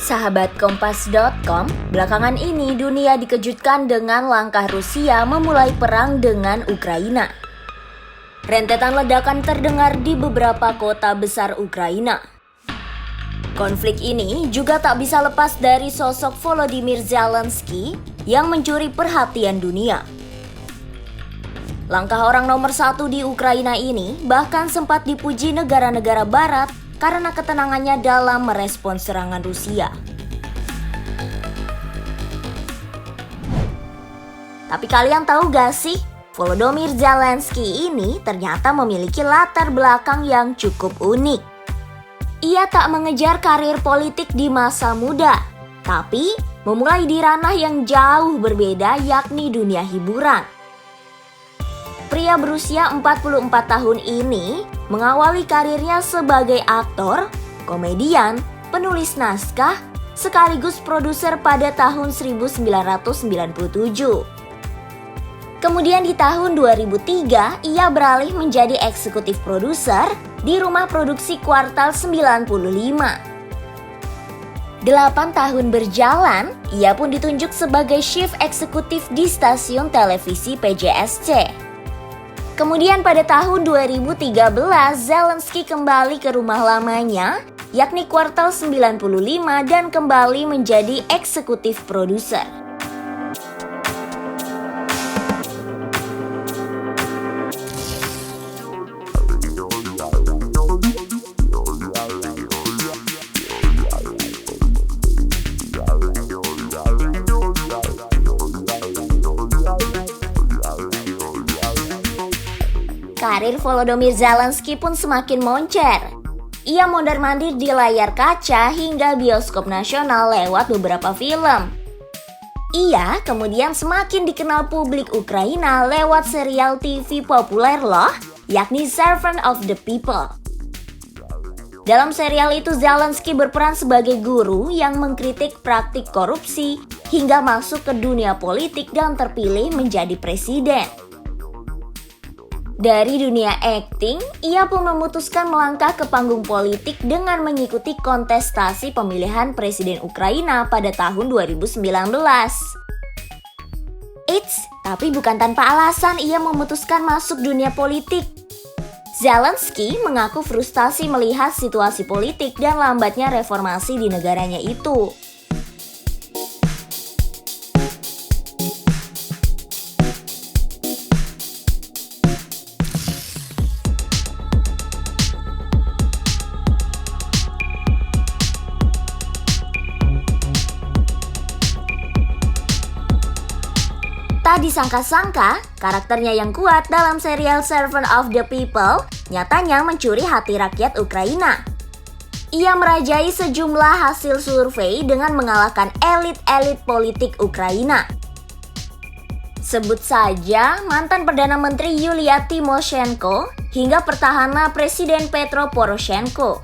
Sahabat Kompas.com, belakangan ini dunia dikejutkan dengan langkah Rusia memulai perang dengan Ukraina. Rentetan ledakan terdengar di beberapa kota besar Ukraina. Konflik ini juga tak bisa lepas dari sosok Volodymyr Zelensky yang mencuri perhatian dunia. Langkah orang nomor satu di Ukraina ini bahkan sempat dipuji negara-negara barat karena ketenangannya dalam merespons serangan Rusia. Tapi kalian tahu gak sih, Volodymyr Zelensky ini ternyata memiliki latar belakang yang cukup unik. Ia tak mengejar karir politik di masa muda, tapi memulai di ranah yang jauh berbeda, yakni dunia hiburan. Pria berusia 44 tahun ini mengawali karirnya sebagai aktor, komedian, penulis naskah, sekaligus produser pada tahun 1997. Kemudian di tahun 2003, ia beralih menjadi eksekutif produser di rumah produksi Kuartal 95. 8 tahun berjalan, ia pun ditunjuk sebagai chief eksekutif di stasiun televisi PJSC. Kemudian pada tahun 2013, Zelensky kembali ke rumah lamanya, yakni Kuartal 95 dan kembali menjadi eksekutif produser. Karir Volodymyr Zelensky pun semakin moncer. Ia mondar-mandir di layar kaca hingga bioskop nasional lewat beberapa film. Ia kemudian semakin dikenal publik Ukraina lewat serial TV populer loh, yakni Servant of the People. Dalam serial itu Zelensky berperan sebagai guru yang mengkritik praktik korupsi hingga masuk ke dunia politik dan terpilih menjadi presiden. Dari dunia akting, ia pun memutuskan melangkah ke panggung politik dengan mengikuti kontestasi pemilihan presiden Ukraina pada tahun 2019. Tapi bukan tanpa alasan ia memutuskan masuk dunia politik. Zelensky mengaku frustasi melihat situasi politik dan lambatnya reformasi di negaranya itu. Tak disangka-sangka, karakternya yang kuat dalam serial Servant of the People nyatanya mencuri hati rakyat Ukraina. Ia merajai sejumlah hasil survei dengan mengalahkan elit-elit politik Ukraina. Sebut saja mantan Perdana Menteri Yulia Tymoshenko hingga petahana Presiden Petro Poroshenko.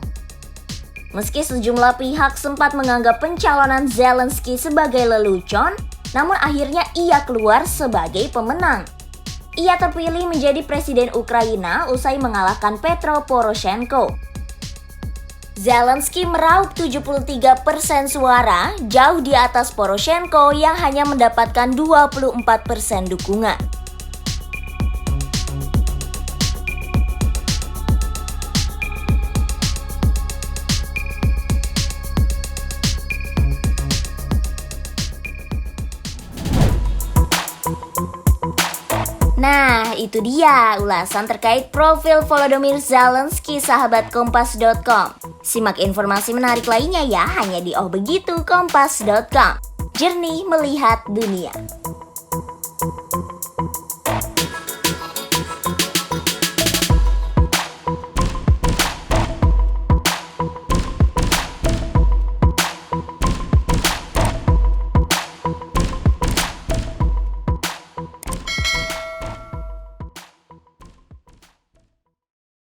Meski sejumlah pihak sempat menganggap pencalonan Zelensky sebagai lelucon, namun akhirnya ia keluar sebagai pemenang. Ia terpilih menjadi presiden Ukraina usai mengalahkan Petro Poroshenko. Zelensky meraup 73% suara, jauh di atas Poroshenko yang hanya mendapatkan 24% dukungan. Nah, itu dia ulasan terkait profil Volodymyr Zelensky, sahabat Kompas.com. Simak informasi menarik lainnya ya hanya di Oh Begitu Kompas.com. Jernih melihat dunia.